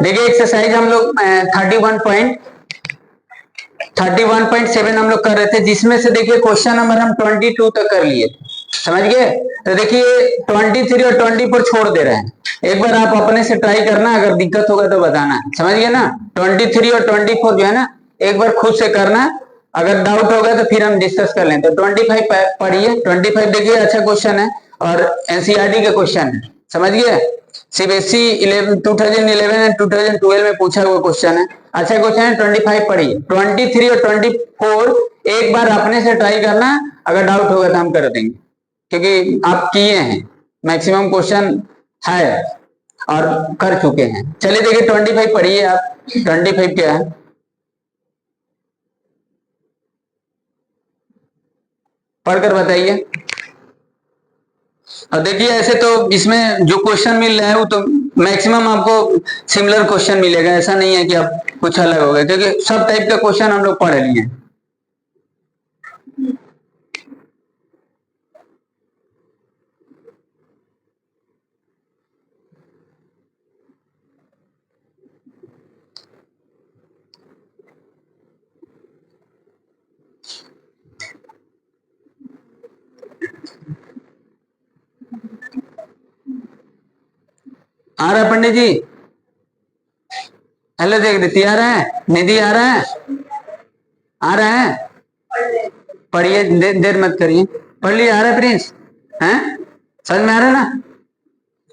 देखिए एक्सरसाइज हम लोग 31.7 हम लोग कर रहे थे, जिसमें से देखिए क्वेश्चन नंबर हम 22 तक कर लिए, समझ गए। तो देखिए 23 और 24 छोड़ दे रहे हैं। एक बार आप अपने से ट्राई करना, अगर दिक्कत होगा तो बताना, समझ गए ना। 23 और 24 जो है ना, एक बार खुद से करना, अगर डाउट होगा तो फिर हम डिस्कस कर लें। तो 25 पढ़िए। 25 देखिए अच्छा क्वेश्चन है और एनसीईआरटी का क्वेश्चन है, समझ गए। सीबीएसई 2011 एंड 2012 में पूछा हुआ क्वेश्चन है, अच्छा क्वेश्चन है। 25 पढ़िए। 23 और 24 एक बार अपने से ट्राई करना, अगर डाउट होगा तो हम कर देंगे, क्योंकि आप किए हैं, मैक्सिमम क्वेश्चन है और कर चुके हैं। चलिए देखिए 25 पढ़िए आप। 25 क्या है, पढ़कर बताइए। और देखिए ऐसे तो इसमें जो क्वेश्चन मिल रहा है वो तो मैक्सिमम आपको सिमिलर क्वेश्चन मिलेगा, ऐसा नहीं है कि आप कुछ अलग होगा, क्योंकि सब टाइप का क्वेश्चन हम लोग पढ़ लिए हैं। आ रहा है पंडित जी? हेलो जगदीति, आ रहा है? निधि आ रहा है? आ रहा है? पढ़िए, देर मत करिए, पढ़ लिया। आ रहा है प्रिंस? हैं, समझ में आ रहा है ना?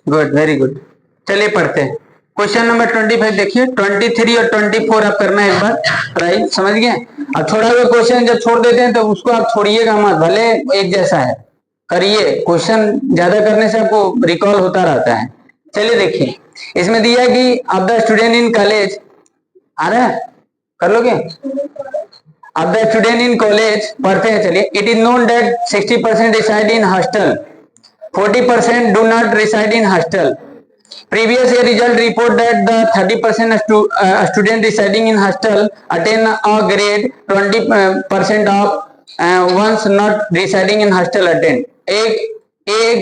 Good, very good. चलिए पढ़ते हैं। क्वेश्चन नंबर 25 देखिए। 23 और 24 आप करना है एक बार ट्राई, समझ गए। अब थोड़ा सा क्वेश्चन जब छोड़ देते हैं तो उसको आप छोड़िएगा मत, भले एक जैसा है, करिए। क्वेश्चन ज्यादा करने से आपको रिकॉल होता रहता है। चलिए देखिए, इसमें दिया है कि अब द स्टूडेंट इन कॉलेज, आ रहा है, कर लोगे? अब द स्टूडेंट इन कॉलेज पढ़ते हैं, चलिए। It is known that 60% reside in hostel, 40% do not reside in hostel. Previous year result report that the 30% student residing in hostel attain a grade, 20% of ones not residing in hostel attain a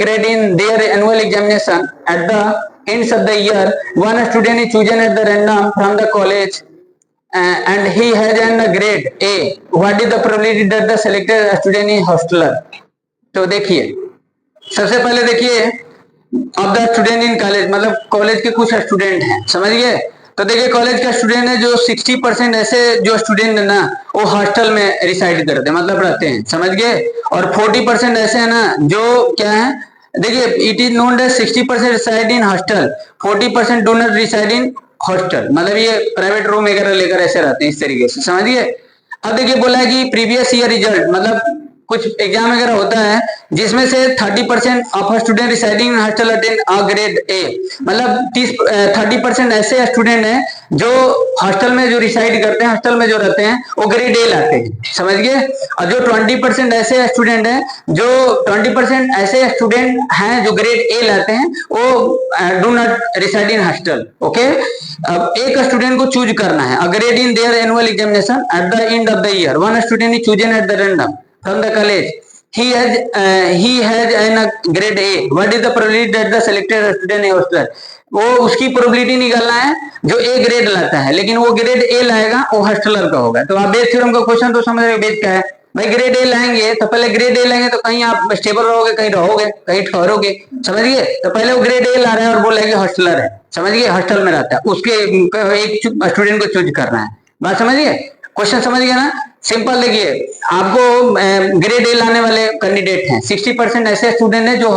grade in their annual examination. At the ends of the year, one student is chosen at the random from the college and he has an grade A. What is the probability that the selected student is hosteler? तो देखिए, सबसे पहले देखिए अब the student in college, मतलब college के कुछ student हैं, समझ गए। तो देखिए कॉलेज का स्टूडेंट है जो 60% ऐसे जो स्टूडेंट है ना वो हॉस्टल में रिसाइड करते हैं, मतलब रहते हैं, समझ गए। और 40% ऐसे है ना जो क्या है, देखिए it is known as 60% reside in hostel, 40% do not reside in hostel, मतलब ये प्राइवेट रूम वगैरह लेकर ऐसे रहते हैं, इस तरीके से, समझ गए। अब देखिए बोला है कि प्रीवियस ईयर रिजल्ट, मतलब कुछ एग्जाम वगैरह होता है जिसमें से 30% of student residing in hostel attend a grade A, मतलब 30% ऐसे स्टूडेंट हैं जो हॉस्टल में जो रिसाइड करते हैं, हॉस्टल में जो रहते हैं वो ग्रेड ए लाते हैं, समझ गए। और जो 20% ऐसे स्टूडेंट हैं, जो 20% ऐसे स्टूडेंट हैं जो ग्रेड ए लाते हैं, वो do not reside in hostel, okay. अब एक स्टूडेंट को चूज करना है, a grade in their annual examination at the end of the year, one student is chosen at the random from the college. He has an grade A. What is the probability that the selected student is hostler? वो उसकी probability निकालना है जो A grade लाता है, लेकिन वो grade A लाएगा वो हॉस्टलर का होगा। तो आप बेस थ्योरम का क्वेश्चन तो समझ रहे हो, बेस का है भाई, ग्रेड ए लाएंगे तो पहले ग्रेड ए लाएंगे तो कहीं आप स्टेबल रहोगे, कहीं रहोगे, कहीं ठहरोगे, समझिए। तो पहले वो ग्रेड ए ला रहा है और बोला कि हॉस्टलर है, समझिए, हॉस्टल में रहता है, उसके एक स्टूडेंट को चूज करना है, बात समझिए, क्वेश्चन समझ गया ना। सिंपल, देखिए आपको ग्रेड ए लाने वाले कैंडिडेट हैं, 60% ऐसे स्टूडेंट हैं जो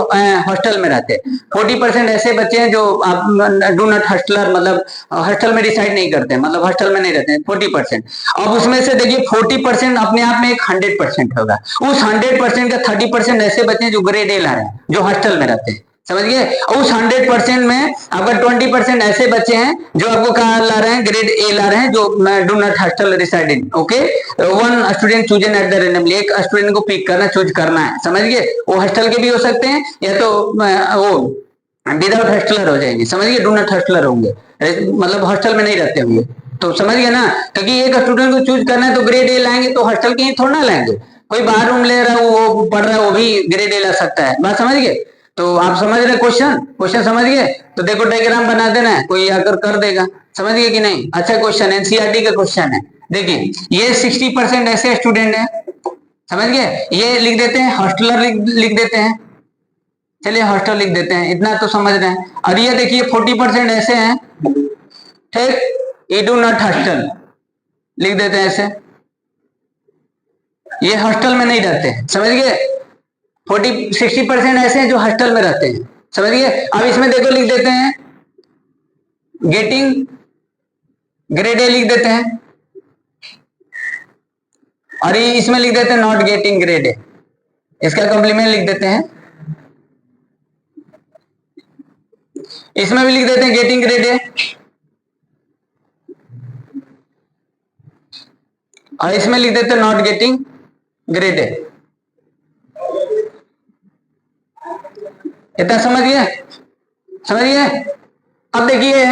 हॉस्टल में रहते हैं, 40% ऐसे बच्चे हैं जो डू नॉट हॉस्टलर, मतलब हॉस्टल में डिसाइड नहीं करते, मतलब हॉस्टल में नहीं रहते हैं, 40%। अब उसमें से देखिए 40% अपने आप में एक 100% होगा, उस 100% का 30% ऐसे बच्चे हैं जो ग्रेड ए ला रहे हैं, जो हॉस्टल में रहते हैं, समझ गए। उस 100% में आपका 20% ऐसे बच्चे हैं जो आपको कहा ला रहे हैं, ग्रेड ए ला रहे हैं, जो do not hostel residing, okay. One student chosen at the randomly, एक स्टूडेंट को पिक करना, चूज करना है, समझ गए। वो हॉस्टल के भी हो सकते हैं या तो वो विदाउट हॉस्टलर हो जाएंगे, समझ गए, डू नॉट हॉस्टलर होंगे, मतलब हॉस्टल में नहीं रहते होंगे, तो समझ गए ना। क्योंकि एक स्टूडेंट को चूज करना है तो ग्रेड ए लाएंगे तो हॉस्टल के ही थोड़ा ना लाएंगे, कोई बाहर रूम ले रहा है वो पढ़ रहा है वो भी ग्रेड ए ला सकता है, बात समझ गए। तो आप समझ रहे क्वेश्चन, क्वेश्चन समझ गए? तो देखो डायग्राम बना देना है, कोई आकर कर देगा। समझ गए कि नहीं? अच्छा क्वेश्चन, एनसीईआरटी का क्वेश्चन है। देखिए ये 60% ऐसे स्टूडेंट है, समझ गए? ये लिख देते हैं हॉस्टलर, लिख देते हैं। चलिए हॉस्टल लिख देते हैं, इतना तो समझ रहे हैं। और ये देखिए 40% ऐसे हैं, ठीक, ई डू नॉट हॉस्टल लिख देते हैं ऐसे, ये हॉस्टल में नहीं रहते हैं। समझ गए? 60% ऐसे हैं जो हॉस्टल में रहते हैं। समझ गए? अब इसमें देखो लिख देते हैं गेटिंग ग्रेड ए लिख देते हैं, और इसमें लिख देते हैं नॉट गेटिंग ग्रेड ए, इसका कॉम्प्लीमेंट लिख देते हैं। इसमें भी लिख देते हैं गेटिंग ग्रेड ए, और इसमें लिख देते हैं नॉट गेटिंग ग्रेड ए। इतना समझिए, समझिए? अब देखिए,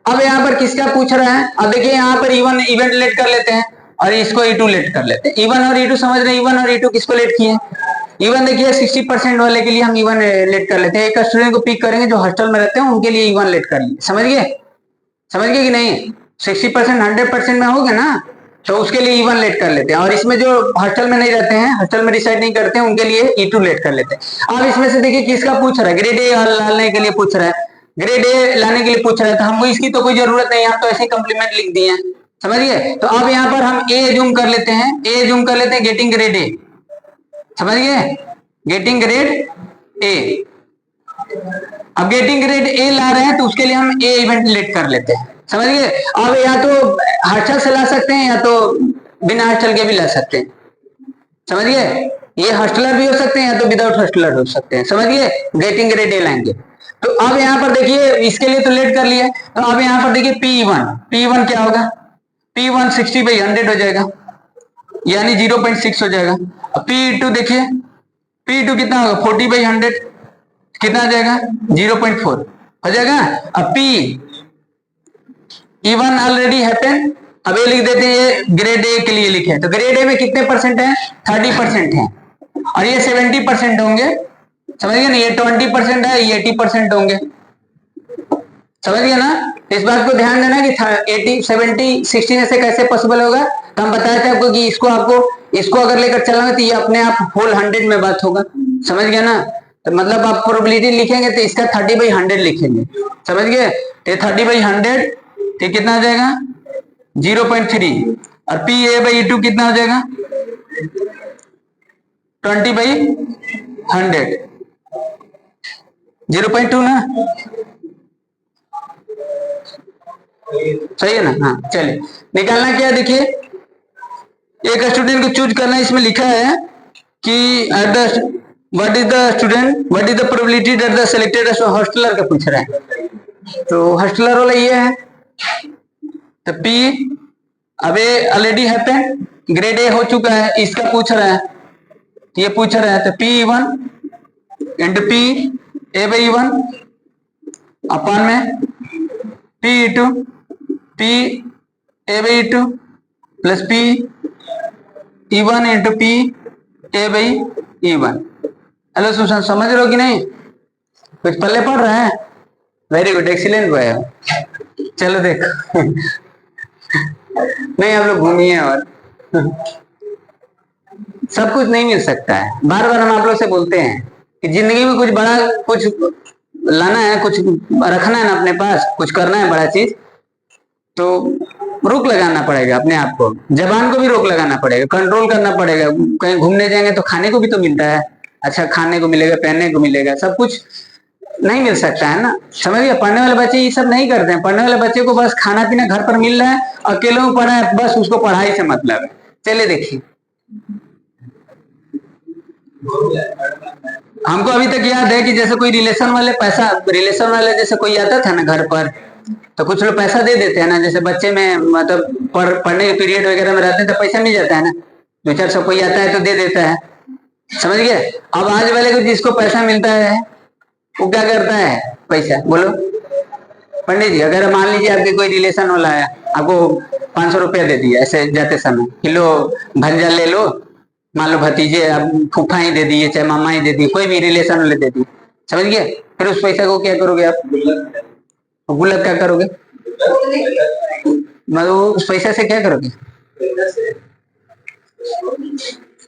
अब यहाँ पर किसका पूछ रहा है? अब देखिए यहाँ पर इवन इवेंट लेट कर लेते हैं और इसको ई2 लेट कर लेते हैं। इवन और ई2 समझ रहे हैं? इवन और ई2 किसको लेट किए? इवन देखिए 60% वाले के लिए हम इवन लेट कर लेते हैं। एक स्टूडेंट को पिक करेंगे जो हॉस्टल में रहते हैं, उनके लिए इवन लेट कर लिए। समझ गए? समझ गए कि नहीं? 60% 100% में हो गया ना, तो उसके लिए इवन लेट कर लेते हैं। और इसमें जो हॉस्टल में नहीं रहते हैं, हॉस्टल में डिसाइड नहीं करते हैं, उनके लिए ई2 लेट कर लेते हैं। अब इसमें से देखिए किसका पूछ रहा है? ग्रेड ए लाने के लिए पूछ रहा है, ग्रेड ए लाने के लिए पूछ रहा है, तो हमको इसकी तो कोई जरूरत नहीं, हम तो ऐसे कॉम्प्लीमेंट लिख दिए हैं। समझिए? तो अब यहाँ पर हम ए जूम कर लेते हैं, ए जूम कर लेते हैं गेटिंग ग्रेड ए। समझ गए? Getting grade A. अब गेटिंग ग्रेड ए ला रहे हैं तो उसके लिए हम ए इवेंट लेट कर लेते हैं। समझ गए? अब या तो हॉस्टल से ला सकते हैं या तो बिना हॉस्टल के भी ला सकते हैं। समझ गए? ये हॉस्टलर भी हो सकते हैं या तो विदाउट हॉस्टलर हो सकते हैं। समझ गए? गेटिंग ग्रेड ए लाएंगे। तो अब यहाँ पर देखिए इसके लिए तो लेट कर लिया, तो अब यहाँ पर देखिए P1 क्या होगा? P1 60/100 हो जाएगा, यानी 0.6 हो जाएगा। अब P2 देखिए, P2 कितना होगा? 40/100, कितना आ जाएगा? 0.4 हो जाएगा। अब P1 ऑलरेडी हैपन, अब ये लिख देते हैं, ये ग्रेड ए के लिए लिखे, तो ग्रेड ए में कितने परसेंट है? 30% है, और ये 70% होंगे। समझ गए ना? ये 20% है, ये 80% होंगे। समझ गए ना? इस बात को ध्यान देना कि 80 70 60 में से कैसे पॉसिबल होगा। तो हम बताए थे आपको कि इसको अगर लेकर चलेंगे तो ये अपने आप होल 100 में बात होगा। समझ गए ना? तो मतलब आप प्रोबेबिलिटी लिखेंगे तो इसका 30/100 लिखेंगे। समझ गए? तो 30/100 तो कितना आ जाएगा? 0.3, और PA/E2 कितना हो जाएगा? 20/100, 0.2 ना? सही है ना? हाँ चलिए, निकालना क्या है? देखिए एक स्टूडेंट को चूज करना है। इसमें लिखा है कि at the what is the probability that the selected hosteller का पूछ रहा है, तो हॉस्टलर वाला ये है। तो P अबे ऑलरेडी हैपन, ग्रेड ए हो चुका है, इसका पूछ रहा है, ये पूछ रहा है। तो P1 इंटू PA/E1 अपन में P2 PA/E2 plus P1 into PA/E1। Hello Sushant, समझ रहे हो कि नहीं? कुछ पल्ले पड़ रहा है? Very good, excellent boy. चलो देखो नहीं, आप लोग घूमिए, और सब कुछ नहीं मिल सकता है। बार बार हम आप लोग से बोलते हैं कि जिंदगी में कुछ बड़ा, कुछ लाना है, कुछ रखना है ना अपने पास, कुछ करना है बड़ा चीज, तो रोक लगाना पड़ेगा अपने आप को। जबान को भी रोक लगाना पड़ेगा, कंट्रोल करना पड़ेगा। कहीं घूमने जाएंगे तो खाने को भी तो मिलता है, अच्छा खाने को मिलेगा, पहनने को मिलेगा, सब कुछ नहीं मिल सकता है ना। समझिए? पढ़ने वाले बच्चे ये सब नहीं करते हैं। पढ़ने वाले बच्चे को बस खाना पीना घर पर मिल रहा है, अकेले में पढ़ा है, बस उसको पढ़ाई से मतलब है। चलिए देखिए, हमको अभी तक याद है कि जैसे कोई रिलेशन वाले जैसे कोई आता था ना घर पर, तो कुछ लोग पैसा दे देते हैं ना। जैसे बच्चे में मतलब पढ़ने के पीरियड वगैरह में रहते हैं तो पैसा मिल जाता है ना, 2-400 कोई आता है तो दे देता है। समझ गए? अब आज वाले को जिसको पैसा मिलता है वो क्या करता है? पैसा बोलो पंडित जी, अगर मान लीजिए आपके कोई रिलेशन वाला है, आपको 500 रुपया दे दिया ऐसे जाते समय, किलो भंजा ले लो, मान लो भतीजे फूफा ही दे दिए, चाहे मामा ही दे दिए, कोई भी रिलेशन वाले दे दिए, समझ गए? फिर उस पैसा को क्या करोगे आप? गुल्लक क्या करोगे? मतलब उस पैसा से क्या करोगे?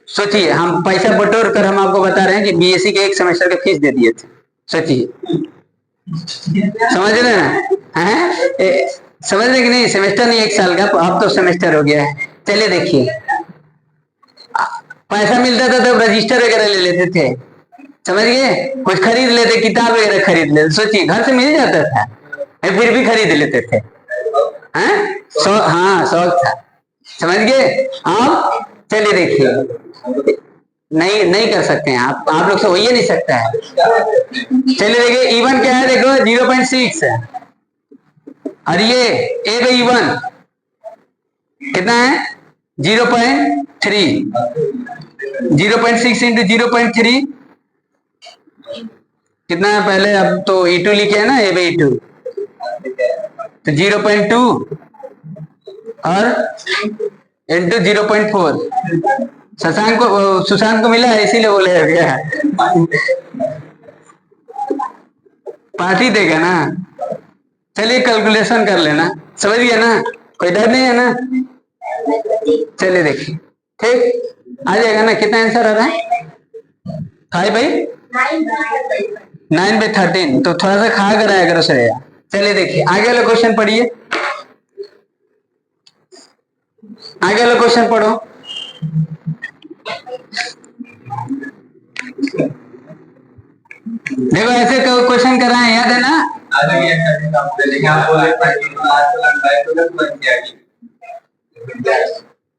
सोचिए, हम पैसा बटोर कर हम आपको बता रहे हैं कि बीएससी के एक सेमेस्टर के फीस दे दिए थे। सोचिए, समझ रहे ना? हैं? समझ रहे कि नहीं? सेमेस्टर नहीं, 1 साल का, अब तो सेमेस्टर हो गया है। चलिए देखिए, पैसा मिलता था तब रजिस्टर वगैरह ले लेते थे, समझ गए? कुछ खरीद लेते, किताब वगैरह खरीद लेते। सोचिए, घर से मिल जाता था फिर भी खरीद लेते थे। हैं? हाँ, शौक था, समझ गए? आप चलिए देखिए, नहीं नहीं कर सकते हैं आप लोग से हो ही नहीं सकता है। चलिए देखिए, इवन क्या है, देखो 0.6 है, और ये ए बाई इवन कितना है? 0.3। 0.6 इंटू 0.3 कितना है? पहले अब तो E2 लिखे है ना, ए बाई 2, तो 0.2 और इंटू 0.4। सुशांत को मिला है, इसीलिए बोले गया पार्टी देगा ना। चलिए कैलकुलेशन कर लेना, समझ गया ना? कोई डर नहीं है ना? चलिए देखिए, ठीक आ जाएगा ना? कितना आंसर आ रहा है? 9/13, तो थोड़ा सा खा कर आया करो सर। चलिए देखिए, आगे वाला क्वेश्चन पढ़िए, आगे वाला क्वेश्चन पढ़ो। देखो ऐसे क्वेश्चन कर रहे हैं, याद है ना?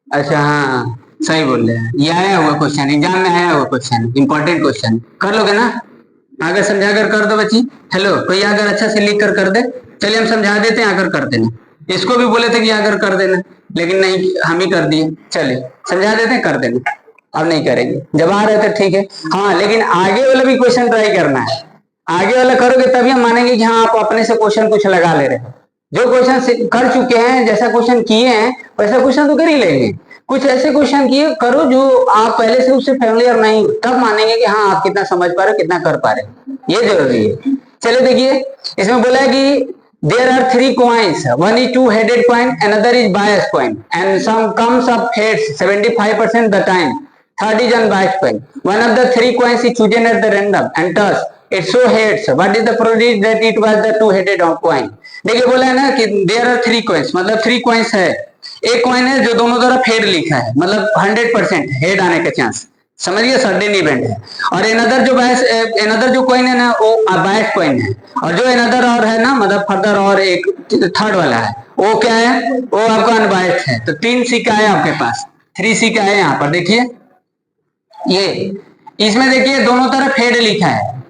अच्छा, हाँ सही बोल रहे हैं, ये आया हुआ क्वेश्चन, एग्जाम में आया हुआ क्वेश्चन, इंपॉर्टेंट क्वेश्चन। कर लोगे ना? आगे समझा कर दो बच्ची। हेलो, कोई अगर अच्छा से लिख कर दे। चलिए हम समझा देते हैं, आकर कर देना। इसको भी बोले थे कि आकर कर देना, लेकिन नहीं, हम ही कर दिए। चलिए समझा देते हैं, कर देना। अब नहीं करेंगे, जब आ रहे थे ठीक है। हाँ, लेकिन आगे वाला भी क्वेश्चन ट्राई करना है। आगे वाला करोगे तभी हम मानेंगे कि हाँ आप अपने से क्वेश्चन कुछ लगा ले रहे हो। जो क्वेश्चन कर चुके हैं, जैसा क्वेश्चन किए हैं वैसा क्वेश्चन तो कर ही लेंगे। कुछ ऐसे क्वेश्चन किए करो जो आप पहले से उससे फेमिलियर नहीं, तब मानेंगे कि हाँ आप कितना समझ पा रहे हो, कितना कर पा रहे हो, ये जरूरी है। चलिए देखिए, इसमें बोला है कि there are 3 coins, one is two-headed coin, another is biased coin, and some comes up heads 75% the time, third is unbiased coin. One of the 3 coins is chosen at the random, and thus it show heads. What is the probability that it was the two-headed coin? देखिए बोला है ना कि there are 3 coins, मतलब 3 coins है। एक coin है जो दोनों तरफ हेड लिखा है, मतलब 100% हेड आने का चांस, समझिए सर्टेन इवेंट है। और एनदर जो कॉइन है ना, वो बायस कॉइन है। और जो एनदर और है ना, मतलब फर्दर और एक थर्ड वाला है, वो क्या है? वो आपका अनबायस्ड है। तो 3 सिक्का है आपके पास, 3 सिक्का है यहाँ पर। देखिए ये, इसमें देखिए दोनों तरफ हेड लिखा है,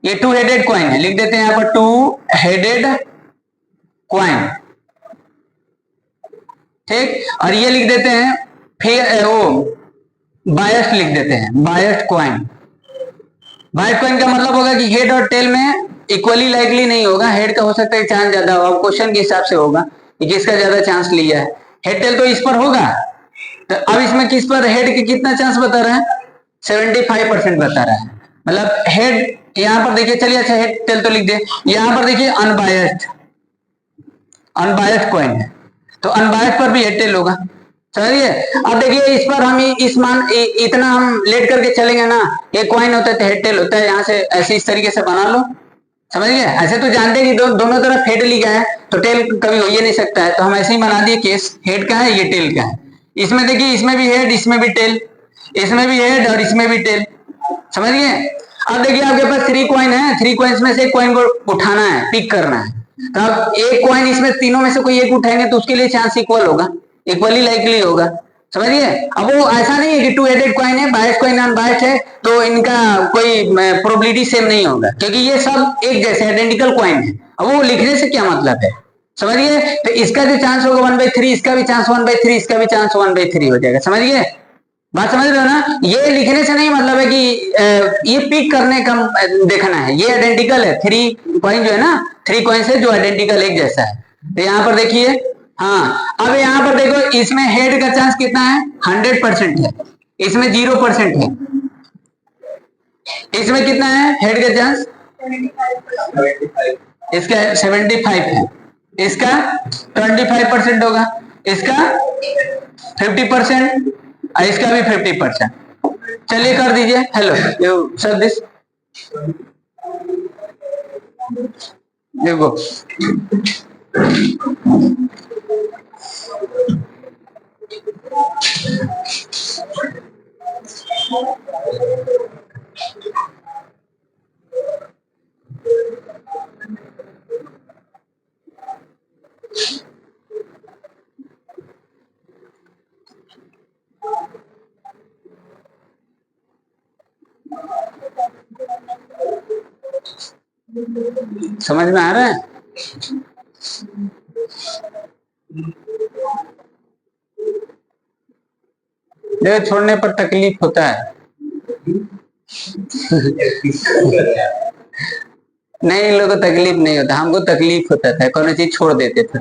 ये 2 हेडेड कॉइन है, लिख देते हैं यहाँ पर 2 हेडेड कॉइन, ठीक। और ये लिख देते हैं फिर वो बायस्ड लिख देते हैं, बायस्ड कॉइन। बायस्ड कॉइन का मतलब होगा कि हेड और टेल में इक्वली लाइकली नहीं होगा, हेड का हो सकता है चांस ज्यादा हो, क्वेश्चन के हिसाब से होगा कि किसका ज्यादा चांस लिया है। हेड टेल तो इस पर होगा, तो अब इसमें किस पर हेड के कितना चांस बता रहा है? 75% बता रहा है। मतलब हेड यहाँ पर देखिए, चलिए अच्छा हेड टेल तो लिख दे, यहाँ पर देखिए अनबायस्ड, अनबायस्ड कॉइन है, तो अनबायस्ड पर भी हेड टेल होगा, समझिए। अब देखिए इस पर हम इतना हम लेट करके चलेंगे ना, ये कॉइन होता है तो हेड टेल होता है, यहाँ से ऐसे इस तरीके से बना लो, समझ गए। ऐसे तो जानते हैं कि दोनों तरफ हेड लिखा है तो टेल कभी हो ही नहीं सकता है, तो हम ऐसे ही बना दिए केस, हेड का है ये टेल का है। इसमें देखिए, इसमें भी हेड, इसमें भी टेल, इसमें भी हेड और इसमें भी टेल, समझ गए। अब देखिए आपके पास 3 कॉइन है, 3 कॉइन्स में से एक कॉइन को उठाना है, पिक करना है। तो अब एक कॉइन इसमें तीनों में से कोई एक उठाएंगे तो उसके लिए चांस इक्वल होगा, इक्वली लाइकली होगा, समझिए। अब वो ऐसा नहीं है कि 2 हेडेड कॉइन है, बायस्ड कॉइन अनबायस्ड है, तो इनका कोई प्रोबेबिलिटी सेम नहीं होगा, क्योंकि ये सब एक जैसे आइडेंटिकल कॉइन है। अब वो लिखने से क्या मतलब है, समझिए। तो इसका जो चांस होगा 1/3, इसका भी चांस 1/3, इसका भी चांस 1/3 हो जाएगा, समझिए। बात समझ रहे हो ना? ये लिखने से नहीं मतलब है कि ये पिक करने का देखना है, ये आइडेंटिकल है, 3 कॉइन जो है ना, 3 कॉइन से जो आइडेंटिकल एक जैसा है। तो यहाँ पर देखिए, हाँ अब यहाँ पर देखो, इसमें हेड का चांस कितना है? 100% है, इसमें 0% है। इसमें कितना है हेड का चांस? इसका 75 है, इसका 25% होगा, इसका 50%, इसका भी 50%। चलिए कर दीजिए। Hello you sir this you go. समझ में आ रहा है? देखो छोड़ने पर तकलीफ होता है। नहीं, इन लोगों को तकलीफ नहीं होता, हमको तकलीफ होता था, कौन चीज छोड़ देते थे।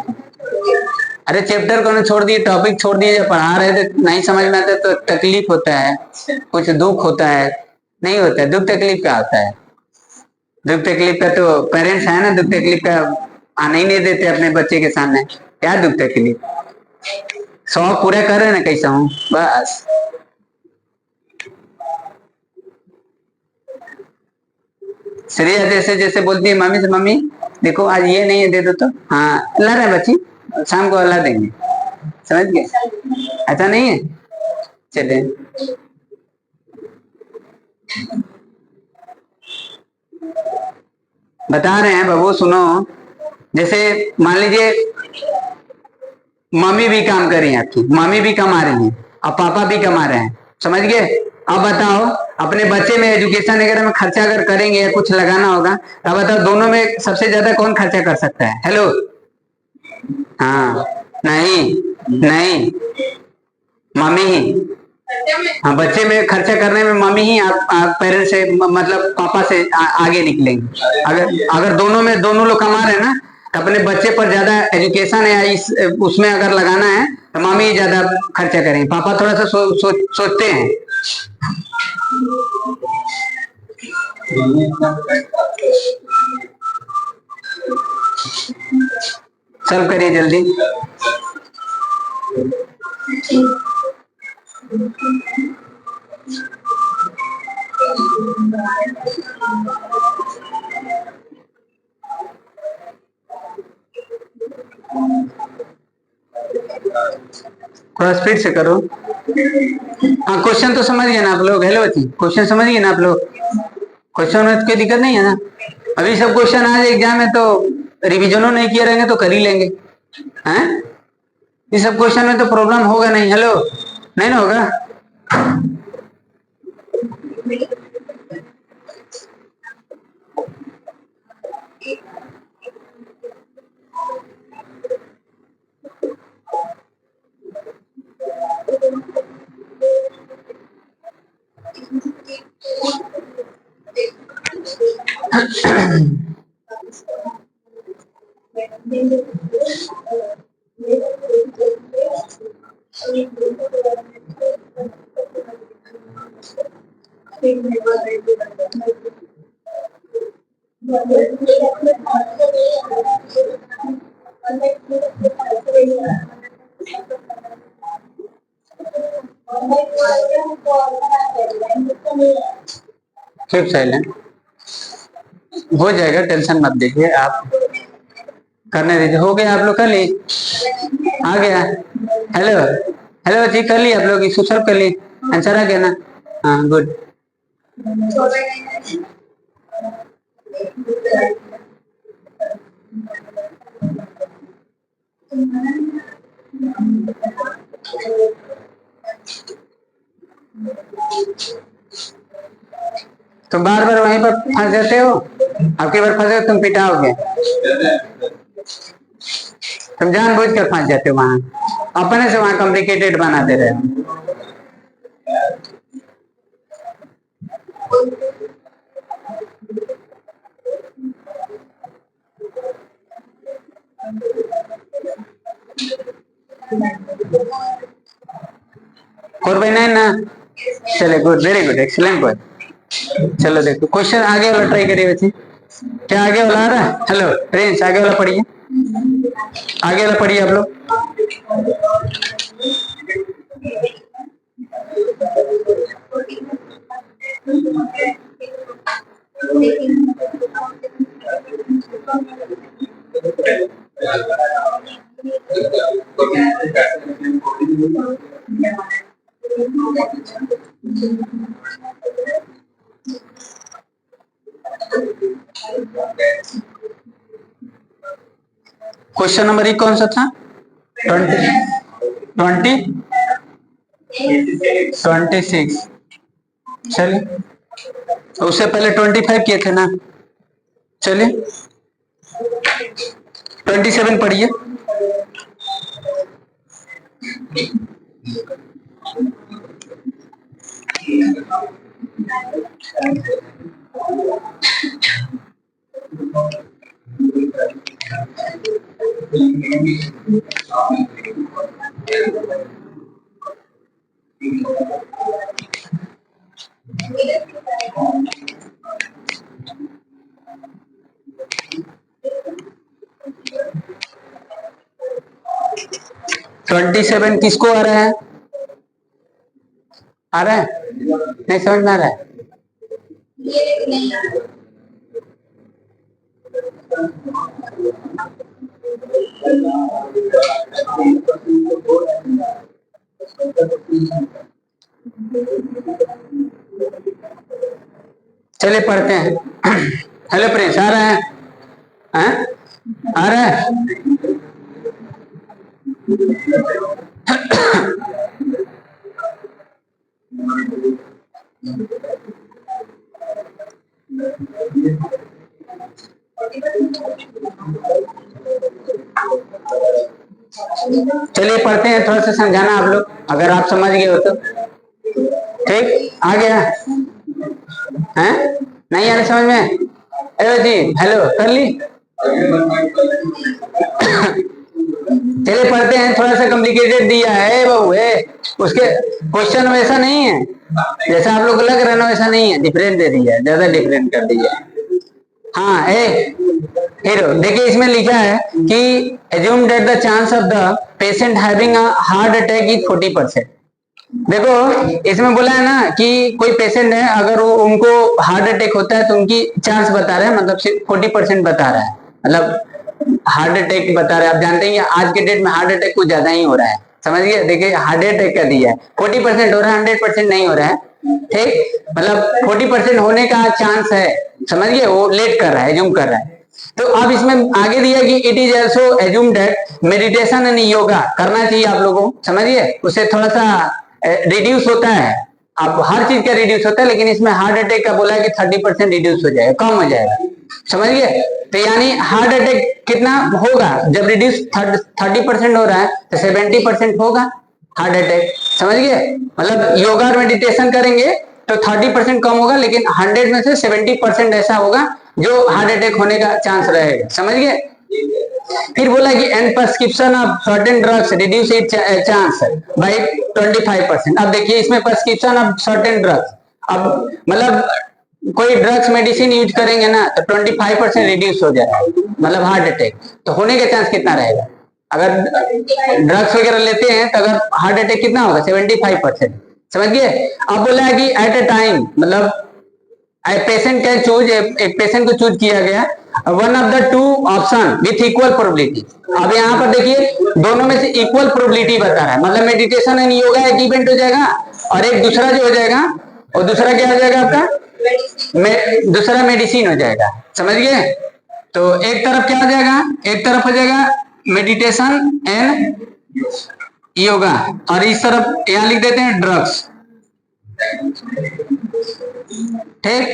अरे चैप्टर कौन छोड़ दिए, टॉपिक छोड़ दिए, जब पढ़ा रहे थे नहीं समझ में आता तो तकलीफ होता है, कुछ दुख होता है। नहीं होता है दुख तकलीफ का होता है। दुख तकलीफ का तो पेरेंट्स है ना, दुख तकलीफ का आने ही नहीं देते अपने बच्चे के सामने। क्या दुख तकलीफ, शौक पूरा कर रहे ना कैसा हूँ बस। श्रेया जैसे जैसे बोलती है मम्मी से, मम्मी देखो आज ये नहीं है, दे दो तो। हाँ ला रहे बच्ची, शाम को ला देंगे, समझ गए? ऐसा नहीं है। चले बता रहे हैं बाबू, सुनो। जैसे मान लीजिए मम्मी भी काम कर रही है, आपकी मम्मी भी कमा रही है और पापा भी कमा रहे हैं, समझ गए? अब बताओ अपने बच्चे में एजुकेशन वगैरह में खर्चा अगर करेंगे या कुछ लगाना होगा, तो बताओ दोनों में सबसे ज्यादा कौन खर्चा कर सकता है? हेलो, हाँ, नहीं नहीं, मम्मी ही। हाँ, बच्चे में खर्चा करने में मम्मी ही आप पेरेंट्स से मतलब पापा से आगे निकलेंगे। अगर अगर दोनों में दोनों लोग कमा रहे हैं ना, तो अपने बच्चे पर ज्यादा एजुकेशन है इस उसमें अगर लगाना है तो मम्मी ही ज्यादा खर्चा करेंगे, पापा थोड़ा सा सोचते हैं। सॉल्व करिए जल्दी। थोड़ा स्पीड से करो। हाँ, क्वेश्चन तो समझ गए ना आप लोग? हेलो बच्ची, क्वेश्चन समझ गए ना आप लोग? क्वेश्चन में तो कोई दिक्कत नहीं है ना? अभी सब क्वेश्चन आज एग्जाम में तो रिविजनों नहीं किए रहेंगे तो कर ही लेंगे, हैं? ये सब क्वेश्चन में तो प्रॉब्लम होगा नहीं। हेलो, नहीं ना होगा? कीप साइलेंट, हो जाएगा, टेंशन मत देखिए आप, करने दीजिए। हो गया, आप लोग कर लिए? आ गया? हेलो हेलो जी, कर लिए आप लोग? इसको सॉल्व कर लिए? आंसर आ गया ना? हाँ गुड। तुम बार बार वहीं पर फंस जाते हो, आपकी बार फंसे तुम पिटाओगे, तुम जानबूझ कर फंस जाते हो वहां, अपने से वहां कॉम्प्लिकेटेड बना दे रहे हो। और भाई नहीं ना, चले good, very good, excellent boy. चलो देखो क्वेश्चन आगे वाला ट्राई करिए बच्चे। क्या आगे वाला आ रहा है? हेलो प्रिंस, आगे वाला पढ़िए, आगे वाला पढ़िए आप लोग। क्वेश्चन नंबर 1 कौन सा था? 26। चलिए, उससे पहले 25 किए थे ना। चलिए 27 पढ़िए। ट्वेंटी सेवन किसको आ रहा है? आ रहा है? नहीं समझ में आ रहा है? चलिए पढ़ते हैं। हेलो प्रिंस, आ रहा है? हैं? आ रहा है? चलिए पढ़ते हैं, थोड़ा सा समझाना आप लोग, अगर आप समझ गए हो तो। ठीक, आ गया? हैं? नहीं आ रहा समझ में? अरे जी, हेलो कर ली? चलिए पढ़ते हैं, थोड़ा सा कॉम्प्लिकेटेड दिया है बहू है, उसके क्वेश्चन वैसा नहीं है जैसा आप लोग को लग रहा है ना, वैसा नहीं है, डिफरेंट दे दिया है, ज्यादा डिफरेंट कर दिया है। हाँ हीरो, देखिए इसमें लिखा है कि assume that the chance of the patient having a heart attack is 40%। देखो इसमें बोला है ना कि कोई पेशेंट है, अगर वो उनको हार्ट अटैक होता है तो उनकी चांस बता रहा है, मतलब सिर्फ 40% बता रहा है, मतलब हार्ट अटैक बता रहा है। आप जानते हैं आज के डेट में हार्ट अटैक कुछ ज्यादा ही हो रहा है, समझिए। देखिए हार्ट अटैक का दिया है 40% हो रहा है, 100% नहीं हो रहा है। ठीक, मतलब 40% होने का चांस है, समझिए। वो लेट कर रहा है, एज्यूम कर रहा है। तो अब इसमें आगे दिया कि it is also assume that meditation and yoga करना चाहिए आप लोगों को, समझिए। उससे थोड़ा सा रिड्यूस होता है, अब हर चीज का रिड्यूस होता है, लेकिन इसमें हार्ट अटैक का बोला है कि 30% रिड्यूस हो जाएगा, कम हो जाएगा, समझिए। तो यानी हार्ट अटैक कितना होगा जब रिड्यूस 30% हो रहा है, तो 70% होगा हार्ट अटैक, समझिए। मतलब योगा और मेडिटेशन करेंगे तो 30% कम होगा, लेकिन 100 में से 70% ऐसा होगा जो हार्ट अटैक होने का चांस रहेगा, समझ गए। फिर बोला कि and prescription of certain drugs reduce it chance by 25%। अब देखिए इसमें प्रिस्क्रिप्शन ऑफ सर्टेन ड्रग्स, अब मतलब कोई ड्रग्स मेडिसिन यूज करेंगे ना तो 25% रिड्यूस हो जाएगा, मतलब हार्ट अटैक। तो होने का चांस कितना रहेगा? अगर ड्रग्स वगैरह लेते हैं तो अगर हार्ट अटैक कितना होगा? 75%, समझ गए। अब बोला है कि एट ए टाइम, मतलब पेशेंट कैन चूज, एक पेशेंट को चूज किया गया one of the two option with equal probability. अब यहाँ पर देखिए दोनों में से इक्वल प्रोबेबिलिटी बता रहा है, मतलब मेडिटेशन एंड योगा एक इवेंट हो जाएगा और एक दूसरा जो हो जाएगा, और दूसरा क्या हो जाएगा आपका? दूसरा मेडिसिन हो जाएगा, समझ गए। तो एक तरफ क्या हो जाएगा? एक तरफ हो जाएगा मेडिटेशन एंड योगा, और इस तरफ यहाँ लिख देते हैं ड्रग्स, ठीक।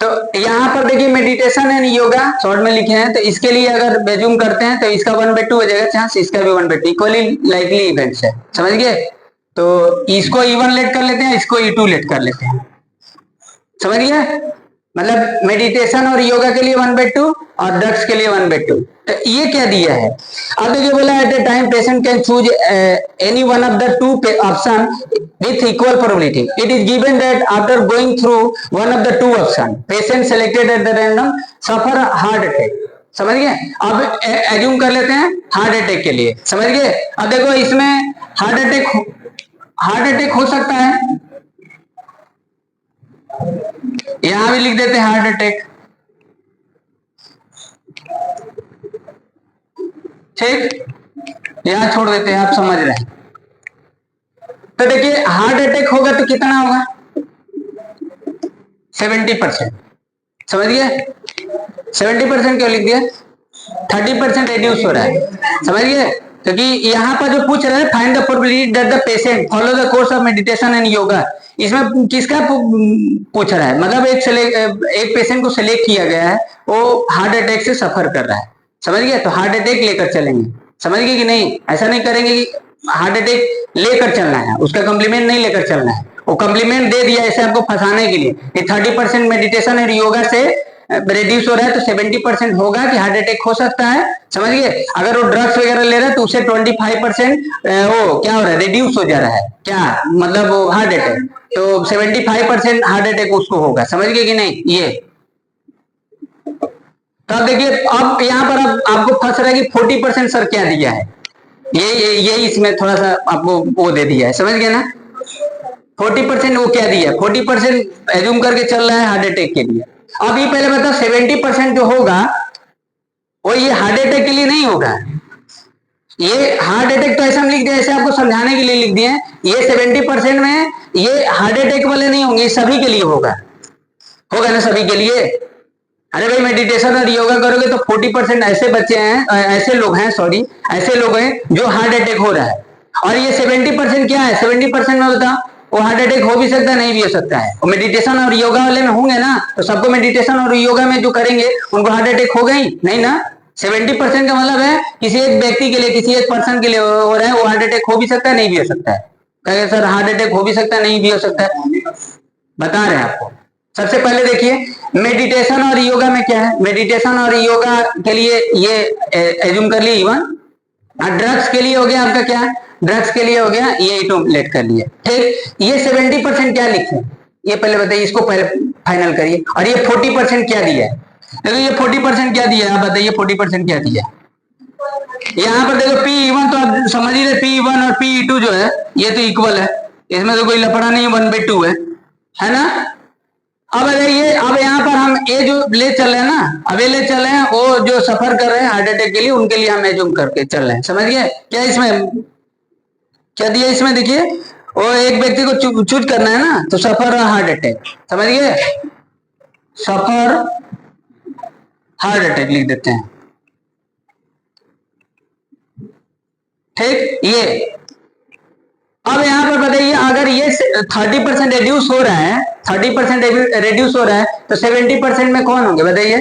तो यहाँ पर देखिए मेडिटेशन एंड योगा शॉर्ट में लिखे हैं, तो इसके लिए अगर बेजूम करते हैं तो इसका 1/2 हो जाएगा चांस, इसका भी 1/2, इक्वली लाइकली इवेंट्स है, समझ गए। तो इसको E1 लेट कर लेते हैं, इसको E2 लेट कर लेते हैं, समझ गए। मतलब मेडिटेशन और योगा के लिए 1/2 और ड्रग्स के लिए 1/2। तो ये क्या दिया है? अब देखिए बोला at a time patient can choose any one of the two option with equal probability. It is given that after going through one of the two option, patient selected at the random suffer heart attack. समझ गए? अब assume कर लेते हैं heart attack के लिए, समझ गए? अब देखो इसमें हार्ट अटैक हो सकता है, यहां भी लिख देते हैं हार्ट अटैक, ठीक, यहां छोड़ देते हैं, आप समझ रहे हैं। तो देखिए हार्ट अटैक होगा तो कितना होगा? 70%, समझ गए? 70% क्यों लिख दिया? 30% रिड्यूस हो रहा है, समझ गए? क्योंकि यहाँ पर जो पूछ रहा है find the probability that the patient follow the course of meditation and yoga, इसमें किसका पूछ रहा है? मतलब एक पेशेंट को सिलेक्ट किया गया है, वो हार्ट अटैक से सफर कर रहा है, समझ गए? तो हार्ट अटैक लेकर चलेंगे, समझ गए कि नहीं? ऐसा नहीं करेंगे कि हार्ट अटैक लेकर चलना है, उसका कॉम्प्लीमेंट नहीं लेकर चलना है। वो कॉम्प्लीमेंट दे दिया ऐसे आपको फंसाने के लिए। 30% मेडिटेशन और योगा से रिड्यूस हो रहा है तो 70% होगा कि हार्ट अटैक हो सकता है, समझ गए? अगर वो ड्रग्स वगैरह ले रहा है तो उसे 25% वो क्या हो रहा है? रिड्यूस हो जा रहा है, क्या मतलब वो हार्ट अटैक, तो 75% हार्ट अटैक उसको होगा, समझ गए कि नहीं? ये तो अब देखिए, अब यहाँ पर अब आपको फंस रहा है कि 40% सर क्या दिया है? ये इसमें थोड़ा सा आपको वो दे दिया है, समझ गए ना? 40% वो क्या दिया है? 40% एज्यूम करके चल रहा है हार्ट अटैक के लिए। अब ये पहले बताओ 70% जो होगा वो ये हार्ट अटैक के लिए नहीं होगा। ये हार्ट अटैक तो ऐसा लिख दिया, ऐसे आपको समझाने के लिए लिख दिए। ये 70% में ये हार्ट अटैक वाले नहीं होंगे, सभी के लिए होगा ना, सभी के लिए। अरे भाई मेडिटेशन और योगा करोगे तो 40% ऐसे बच्चे हैं, ऐसे लोग हैं, सॉरी ऐसे लोग हैं जो हार्ट अटैक हो रहा है। और ये 70% क्या है? 70% में बताओ, वो हार्ट अटैक हो भी सकता है, नहीं भी हो सकता है। और मेडिटेशन और योगा वाले में होंगे ना, तो सबको मेडिटेशन और योगा में जो करेंगे उनको हार्ट अटैक होगा ही नहीं ना। 70% का मतलब है किसी एक व्यक्ति के लिए, किसी एक पर्सन के लिए हो रहा है, वो हार्ट अटैक हो भी सकता है, नहीं भी हो सकता है। कहेंगे सर हार्ट अटैक हो भी सकता है, नहीं भी हो सकता है, बता रहे हैं आपको। सबसे पहले देखिए मेडिटेशन और योगा में क्या है? मेडिटेशन और योगा के लिए ये एज्यूम कर लिए इवन, और ड्रग्स के लिए हो गया आपका क्या? ड्रग्स के लिए हो गया ये इटोलेट कर लिए, ठीक। ये 70% क्या लिखे? ये पहले बताइए, इसको पहले फाइनल करिए। और ये 40% क्या दिया है? देखो ये 40% क्या दिया है, आप बताइए 40% क्या दिया है? यहाँ पर देखो P1 तो आप समझ ही रहे, P1 और P2 जो है ये तो इक्वल है, इसमें तो कोई लफड़ा नहीं है, 1/2 है ना। अब ये अब यहाँ पर हम ए जो ले चल रहे हैं ना, अब ये ले चल रहे हैं, वो जो सफर कर रहे हैं हार्ट अटैक के लिए, उनके लिए हम एज्यूम करके चल रहे हैं, समझ गए? क्या इसमें क्या दिया? इसमें देखिए वो एक व्यक्ति को चूज करना है ना, तो सफर हार्ट अटैक, समझ गए? सफर हार्ट अटैक लिख देते हैं, ठीक। ये अब यहाँ पर बताइए अगर ये 30% रिड्यूस हो रहा है, 30% रिड्यूस हो रहा है, तो 70% में कौन होंगे बताइए?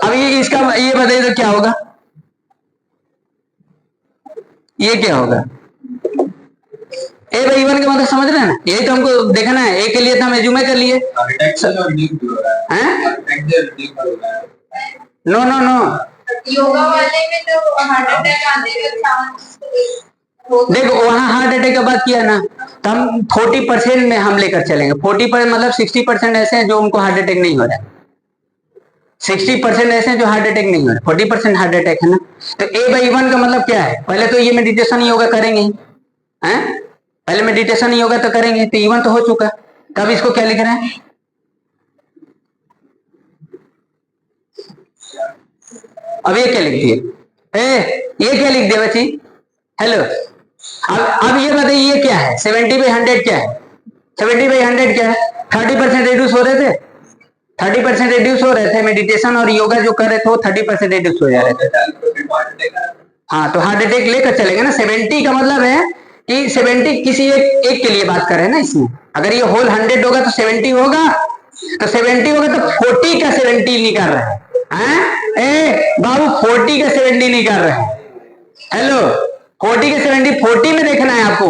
अभी इसका ये बताइए तो क्या होगा? ये क्या होगा? ए भाई इवन के मतलब समझ रहे हैं ना, यही तो हमको देखना है। ए के लिए तो हम एज्यूम कर लिए, नो नो नो, योगा वाले में तो हार्ट अटैक आने के चांस, देखो वहां हार्ट अटैक का बात किया ना, तो हम 40% में हम लेकर चलेंगे। 40% मतलब 60% ऐसे हैं जो उनको हार्ट अटैक नहीं हो रहा है, 60% ऐसे हैं जो हार्ट अटैक नहीं हो रहा है, 40% हार्ट अटैक है ना। तो A/1 का मतलब क्या है? पहले तो ये मेडिटेशन योगा करेंगे हैं, पहले मेडिटेशन योगा तो करेंगे, तो E1 तो हो चुका, तब इसको क्या लिख रहे हैं? अब ये क्या लिख दिए? ये क्या लिख दिया बच्ची? हेलो, अब ये बताइए ये क्या है? 70/100 क्या है? 70/100 क्या है? 30% रिड्यूस हो रहे थे, 30% रिड्यूस हो रहे थे, मेडिटेशन और योगा जो कर रहे थे वो 30% रिड्यूस हो जा रहे थे। हाँ तो हार्ट अटैक लेकर चलेंगे ना। 70 का मतलब है कि 70 किसी एक के लिए बात कर रहे हैं ना इसमें। अगर ये होल 100 होगा तो 70 होगा, तो 70 होगा तो 40 का 70 नहीं कर रहा है, बाबू 40 का 70 नहीं कर रहे हैं। हेलो, 40 के 70, 40 में देखना है आपको,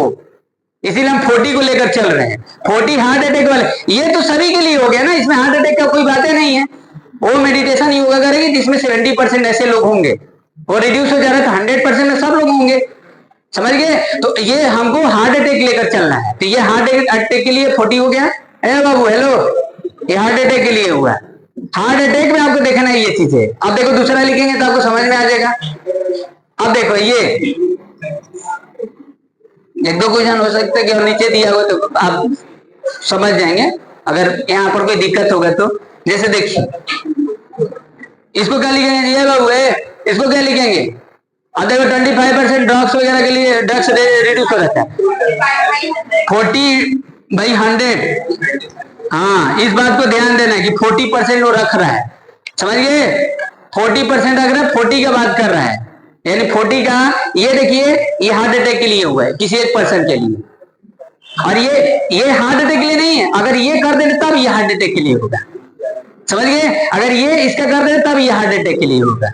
इसीलिए हम 40 को लेकर चल रहे हैं। 40 हार्ट अटैक वाले, ये तो सभी के लिए हो गया ना, इसमें हार्ट अटैक का कोई बातें नहीं है। वो मेडिटेशन योगा करेगी जिसमें 70% ऐसे लोग होंगे, वो रिड्यूस हो जा रहा है तो 100% में सब लोग होंगे, समझ गए। तो ये हमको हार्ट अटैक लेकर चलना है। तो ये हार्ट अटैक के लिए 40 हो गया। अरे बाबू हेलो, ये हार्ट अटैक के लिए हुआ। हार्ट अटैक में आपको देखना है ये चीजें। अब देखो दूसरा लिखेंगे तो आपको समझ में आ जाएगा। अब देखो ये एक दो क्वेश्चन हो सकता है कि और नीचे दिया हुआ तो आप समझ जाएंगे, अगर यहाँ पर कोई दिक्कत होगा तो। जैसे देखिए इसको क्या लिखेंगे जी बाबू, इसको क्या लिखेंगे? अब देखो 25% ड्रग्स वगैरह के लिए ड्रग्स रिड्यूस हो जाता है 40/100। हाँ, इस बात को ध्यान देना है कि 40% वो रख रहा है, समझ गए। 40% रख रहा है, 40 का बात कर रहा है, यानी 40 का। ये देखिए ये हार्ट अटैक के लिए हुआ है किसी एक पर्सन के लिए, और ये हार्ट अटैक के लिए नहीं है। अगर ये कर देते तब ये हार्ट अटैक के लिए होगा, समझ गए। अगर ये इसका कर देते तब ये हार्ट अटैक के लिए होगा।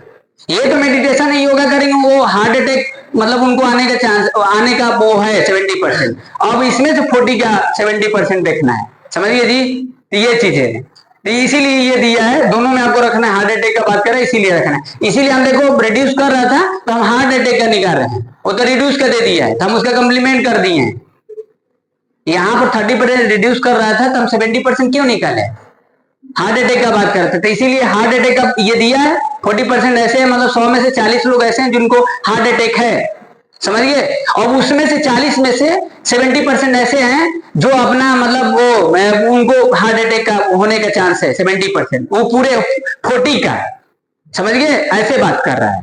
ये तो मेडिटेशन नहीं योगा करेंगे, वो हार्ट अटैक मतलब उनको आने का चांस, आने का वो है 70%। अब इसमें से 40 का 70% देखना है, समझिए जी। तो ये चीज है, तो इसीलिए ये दिया है, दोनों में आपको रखना है। हार्ट अटैक का बात करें इसीलिए रखना है। इसीलिए हम देखो रिड्यूस कर रहा था तो हम हार्ट अटैक का निकाल रहे हैं, वो तो रिड्यूस कर दे दिया है तो हम उसका कम्प्लीमेंट कर दिए हैं। यहाँ पर 30% रिड्यूस कर रहा था तो हम 70% क्यों निकाले? हार्ट अटैक का बात करते, तो इसीलिए हार्ट अटैक का ये दिया है। 40% ऐसे है, मतलब 100 में से 40 लोग ऐसे हैं जिनको हार्ट अटैक है, समझिए। और उसमें से 40 में से 70% ऐसे हैं जो अपना मतलब वो उनको हार्ट अटैक का होने का चांस है 70%, वो पूरे 40 का, समझ गए। ऐसे बात कर रहा है।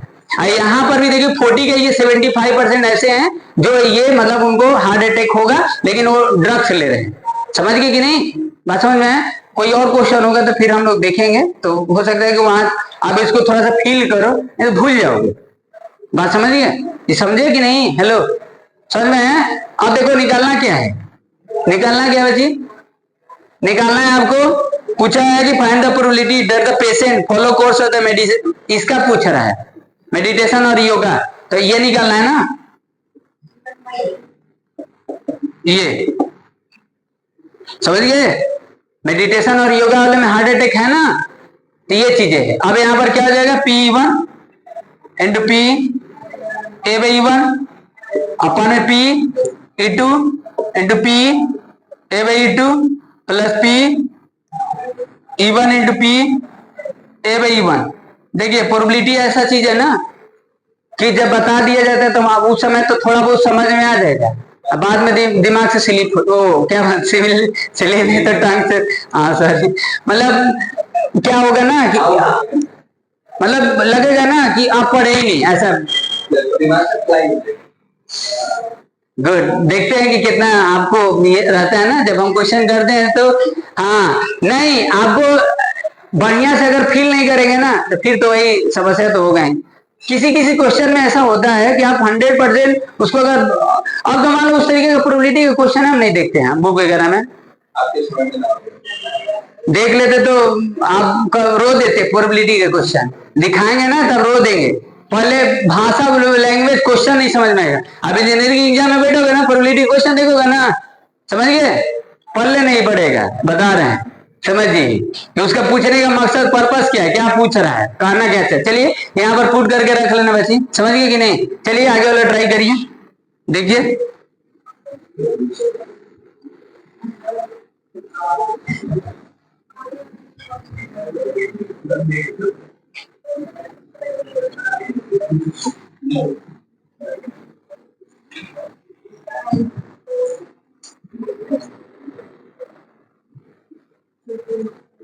यहाँ पर भी देखिए 40 के ये 75% ऐसे हैं जो ये मतलब उनको हार्ट अटैक होगा लेकिन वो ड्रग्स ले रहे हैं, समझ गए कि नहीं? बात समझ में? कोई और क्वेश्चन होगा तो फिर हम लोग देखेंगे, तो हो सकता है कि वहां आप इसको थोड़ा सा फील करो, नहीं तो भूल जाओगे। बात समझिए, ये समझे कि नहीं? हेलो, समझ में है? अब देखो निकालना क्या है, निकालना क्या है बच्ची? निकालना है आपको, पूछा है कि find the probability that the patient follow course of the medicine, इसका पूछ रहा है, मेडिटेशन और योगा। तो ये निकालना है ना, ये समझ गए। मेडिटेशन और योगा वाले में हार्ट अटैक है ना, तो ये चीजें है। अब यहां पर क्या हो जाएगा, P1 इंटू P A/E1 अपन P E2 into P A/E2 plus P E1 into P A/E1। देखिए प्रोबेबिलिटी ऐसा चीज है ना कि जब बता दिया जाता है तो उस समय तो थोड़ा बहुत समझ में आ जाएगा, अब बाद में दिमाग से स्लिप क्या स्लिप नहीं तो टंग से, हाँ सॉरी, मतलब क्या होगा ना कि मतलब लगेगा ना कि आप पढ़े ही नहीं, ऐसा। गुड, देखते हैं कि कितना आपको ये रहता है ना जब हम क्वेश्चन करते हैं तो। हाँ नहीं, आपको बढ़िया से अगर फील नहीं करेंगे ना तो फिर तो वही समस्या तो होगा ही। किसी किसी क्वेश्चन में ऐसा होता है कि आप 100% उसको अगर, अब तो मान लो उस तरीके का प्रोबेबिलिटी का क्वेश्चन हम नहीं देखते हैं बुक वगैरह में, देख लेते तो आप रो देते। प्रोबेबिलिटी के क्वेश्चन दिखाएंगे ना तब रो देंगे, पहले भाषा लैंग्वेज क्वेश्चन नहीं समझ में आएगा। अब इंजीनियरिंग एग्जाम में बैठोगे ना, प्रोबेबिलिटी क्वेश्चन देखोगे ना, समझ गए, पढ़ने नहीं पड़ेगा, बता रहे हैं, समझिए कि उसका पूछने का मकसद पर्पस क्या है, क्या पूछ रहा है, कहना क्या है। चलिए यहाँ पर पुट करके रख लेना बच्ची, समझ गए कि नहीं? चलिए आगे वाला ट्राई करिए, देखिए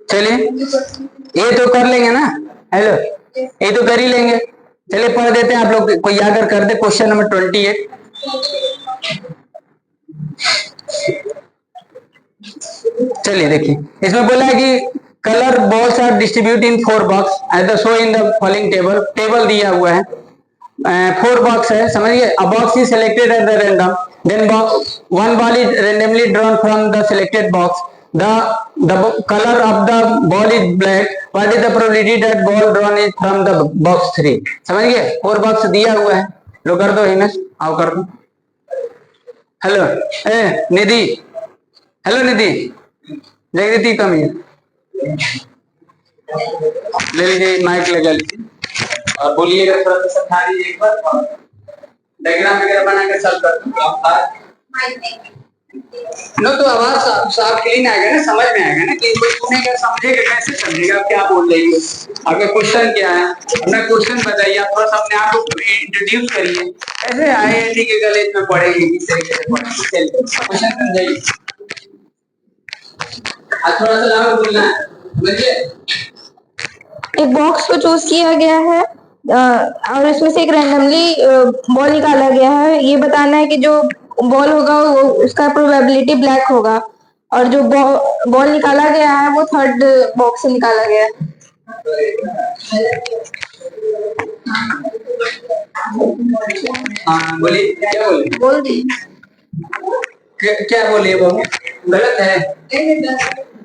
चलिए ये तो कर लेंगे ना, हेलो ये तो कर ही लेंगे। चलिए पढ़ देते हैं, आप लोग कोई याद कर दे क्वेश्चन नंबर 28। चलिए देखिए इसमें बोला है कि colour balls are distribute in 4 box as show in the following table. Table दिया हुआ है, 4 बॉक्स है, समझिए। A box is selected at the random, then one ball is randomly drawn from the selected box. The color of the ball is black. What is the probability that ball drawn is from the box 3? समझिए 4 box दिया हुआ है, लो कर दो हिमेश, आओ कर दो। Hello ए निधि, हेलो निधि, जगदीति कम हियर, ले लीजिए माइक लगा लीजिए और बोलिएगा, थोड़ा सा समझा दीजिए एक बार और डायग्राम वगैरह बना के सॉल्व कर दूंगा। नो तो आवाज साफ क्लीन आएगा ना, समझ में आएगा ना कि कोई सुनेगा समझेगा, कैसे समझेगा आप क्या बोल रही हो। आपका क्वेश्चन क्या है, अपना क्वेश्चन बताइए, आप थोड़ा सा अपने आप को इंट्रोड्यूस करिए। ऐसे आईआईटी के कॉलेज में पढ़ेंगे किस तरीके से पढ़ेंगे, चलिए क्वेश्चन समझाइए। आज थोड़ा सा लाउड बोलना है, समझिए। एक बॉक्स को चूज किया गया है और इसमें से एक रैंडमली बॉल निकाला गया है। ये बताना है कि जो बॉल होगा वो उसका प्रोबेबिलिटी ब्लैक होगा, और जो बॉल निकाला गया है वो थर्ड बॉक्स से निकाला गया है। हाँ बोलिए, क्या बोलिए, बोल दी क्या बोलिए, वो गलत है।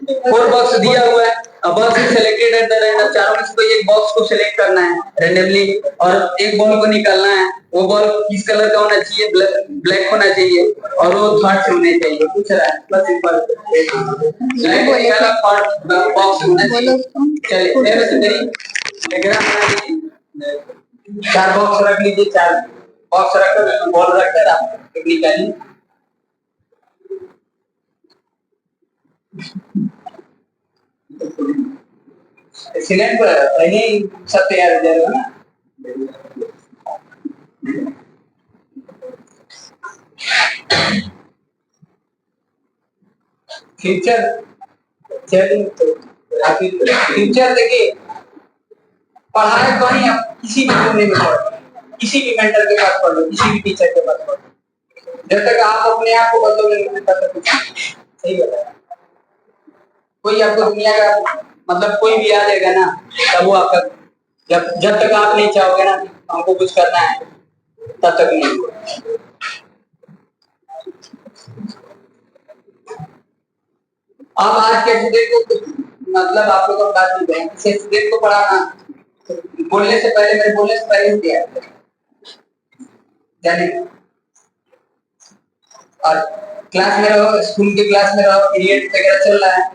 4 बॉक्स दिया हुआ है, अब box is selected at the random, चारों में से कोई एक बॉक्स को सिलेक्ट करना है रैंडमली और एक बॉल को निकालना है। वो बॉल किस कलर का होना चाहिए, ब्लैक होना चाहिए और वो थर्ड से होने चाहिए। पूछ रहा है बस सिंपल, ब्लैक निकाला थर्ड बॉक्स होना चाहिए। चलिए मेरे से मेरी डायग्राम बना लीजिए, 4 बॉक्स रख लीजिए, 4 बॉक्स रखकर उसमें बॉल रखकर आप निकालिए। सिलेंट पर पहले ही सब तैयार हो जाएगा ना। फ्यूचर, फ्यूचर देखिए, पढ़ाई कहीं आप किसी भी कोने में पढ़ो, किसी भी मेंटर के पास पढ़ लो, किसी भी टीचर के पास पढ़ लो, जब तक आप अपने आप को बदलोगे नहीं तब तक कुछ सही बताया। कोई आपको दुनिया का मतलब कोई भी आ जाएगा ना, तब वो आपका जब तक आप नहीं चाहोगे ना हमको कुछ करना है तब तक नहीं होगा। अब आज के स्टूडेंट को मतलब आप लोग बात नहीं करें, किसी स्टूडेंट को पढ़ाना बोलने से पहले, मेरे बोलने से पहले ही दिया जाने। और क्लास में रहो, स्कूल के क्लास में रहो, पीरियड वगैरह चल रहा है,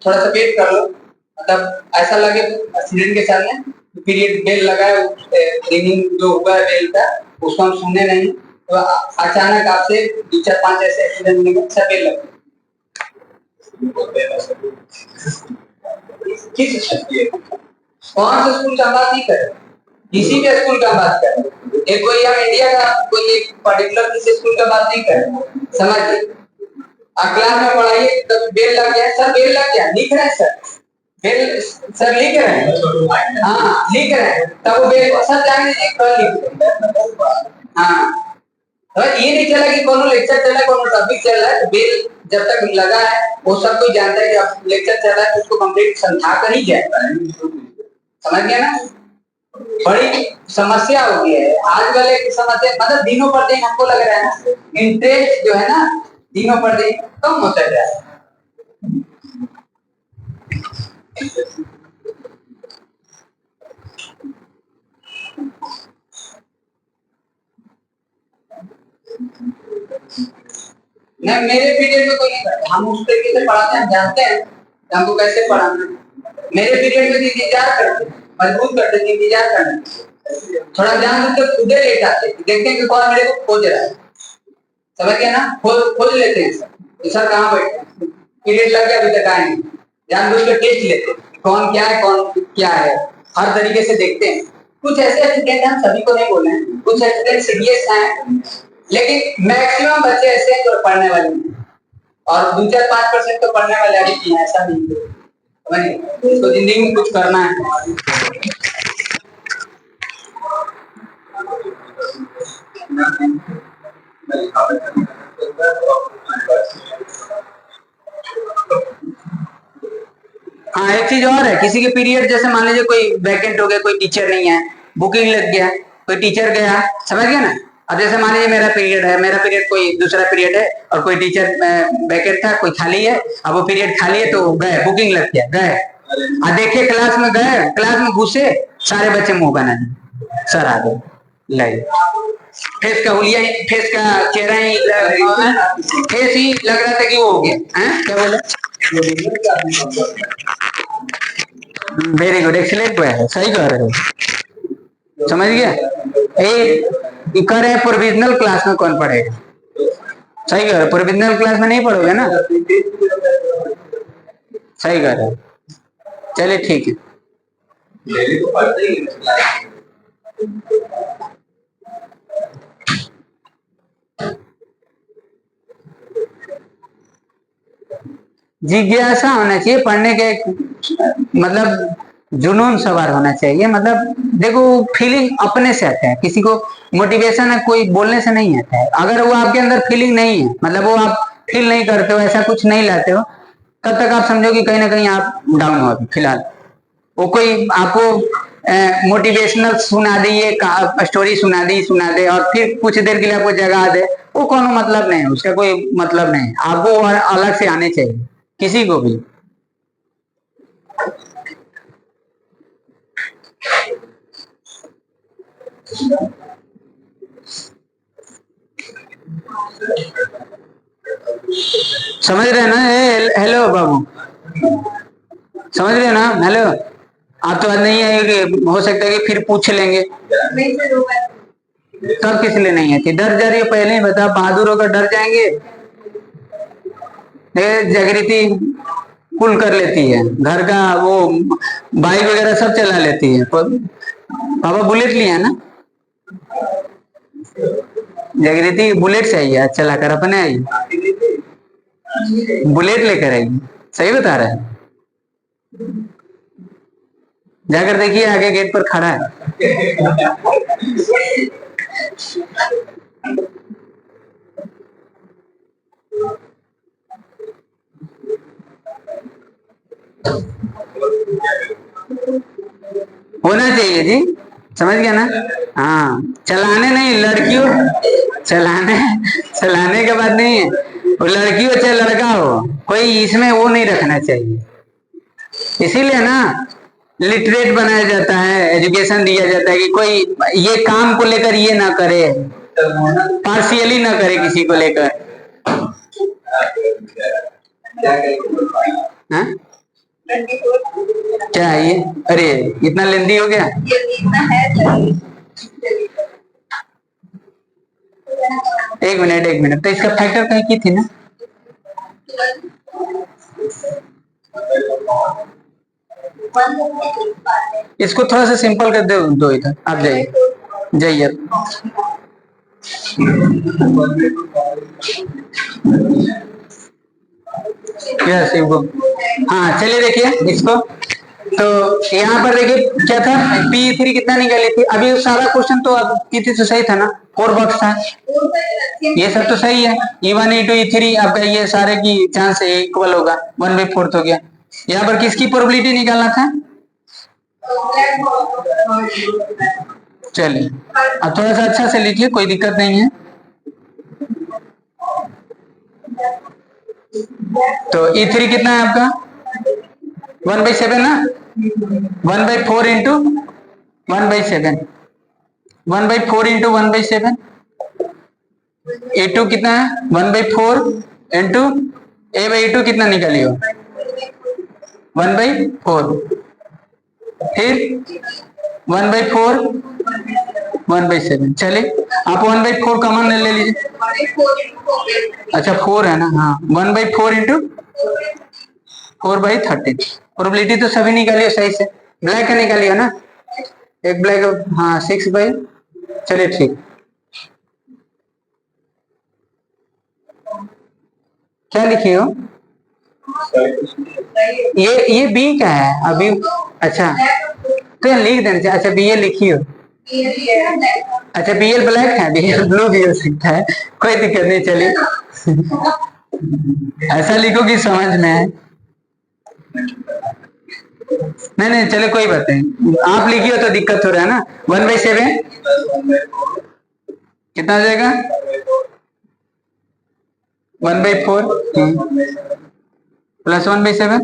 थोड़ा सा वेट कर लो। मतलब ऐसा लगे स्टूडेंट के सामने पीरियड बेल लगा है, रिंगिंग जो हुआ है बेल का उसको हम सुनने नहीं, तो अचानक आपसे 2-4-5 ऐसे स्टूडेंट मिलेंगे, अच्छा बेल लगे किस कौन से स्कूल का बात नहीं कर, किसी भी स्कूल का बात कर, एक कोई हम इंडिया का कोई एक पर्टिकुलर किसी स्कूल का बात नहीं कर, समझिए। क्लास में पढ़ाइए तब बेल लग गया, सर बेल लग गया, लिख रहे हैं सर, बेल सर लिख रहे हैं, हाँ लिख रहे हैं, तब वो बेल सर जाने दीजिए कल लिख, हाँ। तो ये नहीं चला कि कौन लेक्चर चल रहा है, कौन टॉपिक चल रहा है, बेल जब तक लगा है वो सब कोई जानता है कि अब लेक्चर चल रहा है, तो उसको कंप्लीट समझा कर ही जाए, समझ गया ना। बड़ी समस्या हो गई है आज वाले की समस्या, मतलब दिनों पर दिन हमको लग रहा है ना इंटरेस्ट जो है ना दिनों पर दिन कम होता जा रहा है। नहीं मेरे पीरियड में कोई नहीं करता, हम उस तरीके से पढ़ाते हैं, जानते हैं हमको कैसे पढ़ाना। मेरे पीरियड में इंतजार करते, मजबूर करते, इंतजार करना, थोड़ा ध्यान देते, खुदे लेट आते, देखते हैं कि कौन मेरे को खोज रहा है, समझ गया ना, खोज लेते हैं सर कहाँ बैठे, पीरियड लग गया अभी तक आए नहीं, जानबूझ कर टेस्ट लेते कौन क्या है, कौन क्या है, हर तरीके से देखते हैं। कुछ ऐसे स्टूडेंट हम सभी को नहीं बोले हैं, कुछ स्टूडेंट सीरियस हैं, लेकिन मैक्सिमम बच्चे ऐसे हैं जो पढ़ने वाले हैं, और 2-4-5% तो पढ़ने वाले अभी भी हैं, ऐसा नहीं है, इसको जिंदगी में कुछ करना है। हाँ एक चीज और है, किसी के पीरियड जैसे मान लीजिए कोई वैकेंट हो गया, कोई टीचर नहीं है, बुकिंग लग गया, कोई टीचर गया, समझ गया ना। अब जैसे मान लीजिए मेरा पीरियड है, मेरा पीरियड कोई दूसरा पीरियड है और कोई टीचर वैकेंट था, कोई खाली है, अब वो पीरियड खाली है तो गए, बुकिंग लग गया, गए, अब देखिए क्लास में गए, क्लास में घुसे, सारे बच्चे मुंह बना दिए, सर आ गए, लाइए फेस का हुलिया, फेस का चेहरा ही, फेस ही लग रहा था कि वो हो गया है। क्या बोला? वेरी गुड, एक्सीलेंट है, सही कह रहे हो, समझ गया। ये कह रहे हैं प्रोविजनल क्लास में कौन पढ़ेगा, सही कह रहे हो, प्रोविजनल क्लास में नहीं पढ़ोगे ना, सही कह रहे हो। चलिए ठीक है। जिज्ञासा होना चाहिए पढ़ने के, मतलब जुनून सवार होना चाहिए। मतलब देखो फीलिंग अपने से आता है, किसी को मोटिवेशन है कोई बोलने से नहीं आता है। अगर वो आपके अंदर फीलिंग नहीं है, मतलब वो आप फील नहीं करते हो, ऐसा कुछ नहीं लाते हो, तब तक आप समझो कि कहीं ना कहीं आप डाउन हो अभी फिलहाल। वो कोई आपको मोटिवेशनल सुना दे, ये स्टोरी सुना दे और फिर कुछ देर के लिए आपको जगा दे, वो कोनो मतलब नहीं है, उसका कोई मतलब नहीं है। आपको अलग से आने चाहिए किसी को भी। समझ रहे हैं ना? हेलो बाबू, समझ रहे हैं ना? हेलो, आप तो आज नहीं है कि हो सकता है कि फिर पूछ लेंगे, तब किस लिए नहीं है? डर जा रही है, पहले ही बता, बहादुर होकर डर जाएंगे। जागृति कुल कर लेती है, घर का वो बाइक वगैरह सब चला लेती है। पापा बुलेट लिया है ना, जागृति बुलेट चाहिए चला कर अपने आई, बुलेट लेकर आई, सही बता रहा है। जाकर देखिए आगे गेट पर खड़ा है। होना चाहिए जी, समझ गया ना? हाँ, चलाने नहीं, लड़कियों चलाने, चलाने के बाद नहीं है, वो लड़की हो चाहे लड़का हो, कोई इसमें वो नहीं रखना चाहिए। इसीलिए ना लिटरेट बनाया जाता है, एजुकेशन दिया जाता है कि कोई ये काम को लेकर ये ना करे, पार्शियली ना करे किसी को लेकर। हाँ? क्या है ये? अरे इतना लेंदी हो गया। एक मिनट, तो इसका फैक्टर कहीं की थी ना? इसको थोड़ा सा सिंपल कर दो इधर, आप जाइए यस हाँ चलिए देखिए इसको। तो यहाँ पर देखिए क्या था, P3 कितना निकाली थी? अभी सारा क्वेश्चन तो आपकी थी तो सही था ना, 4 बॉक्स था, ये सब तो सही है। E1 E2 E3 आपका ये सारे की चांस इक्वल होगा, 1/4 हो गया। यहाँ पर किसकी प्रोबेबिलिटी निकालना था? चलिए अब थोड़ा सा अच्छा से लिखिए, कोई दिक्कत नहीं है। तो E3 कितना है आपका? 1/7 ना, 1/4 इंटू 1/7, 1/4 इंटू 1/7। E2 कितना है? 1/4 इंटू A/E2 कितना निकालिए? 1/4, फिर 1/4 1/7। चलिए आप 1/4 कॉमन ले लीजिए। अच्छा 4 है ना, हाँ 1/4 इंटू 4/13। प्रोबेबिलिटी तो सभी निकालिए सही से, ब्लैक का निकालिए ना, एक ब्लैक, हाँ 6/, चलिए ठीक। क्या लिखे हो? ये बी का है अभी, अच्छा तो यहाँ लिख देना चाहिए। अच्छा BL लिखिए, अच्छा BL ब्लैक है, BL ब्लू भी हो सकता है, कोई दिक्कत नहीं। चलिए ऐसा लिखो कि समझ में आए। नहीं चले कोई बात नहीं, आप लिखिए तो दिक्कत हो रहा है ना। 1/7 कितना हो जाएगा? 1/4 प्लस 1/7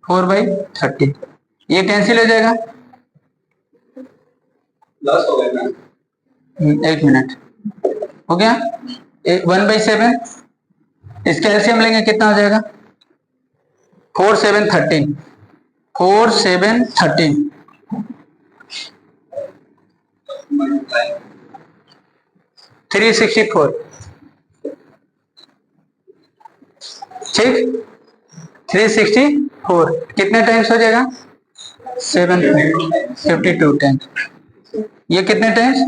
4/30, ये कैंसिल हो जाएगा। एक मिनट हो गया। 1/7 इसका एलसीएम लेंगे कितना हो जाएगा? 4 7 13, 4 7 13, 364। ठीक, 364 कितने टाइम्स हो जाएगा? 752 टाइम्स। ये कितने टाइम्स?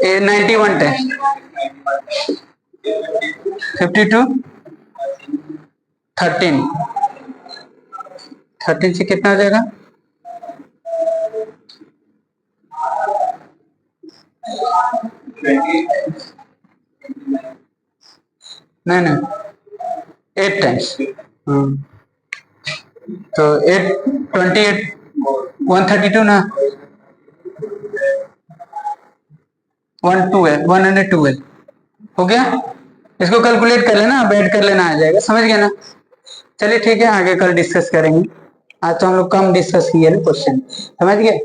91 टाइम्स। 52 13, 13 से कितना हो जाएगा? नहीं नहीं 8 टाइम्स। तो 8 28 132 ना, 112 हो गया। इसको कैलकुलेट कर लेना, बैठ कर लेना, आ जाएगा, समझ गया ना? चलिए ठीक है, आगे कल डिस्कस करेंगे। आज तो हम लोग कम डिस्कस किए ना क्वेश्चन, समझ गए?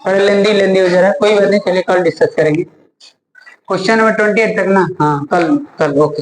थोड़ा लेंदी हो जा रहा है, कोई बात नहीं, चलिए कल डिस्कस करेंगे क्वेश्चन नंबर 28 तक ना। हाँ कल ओके।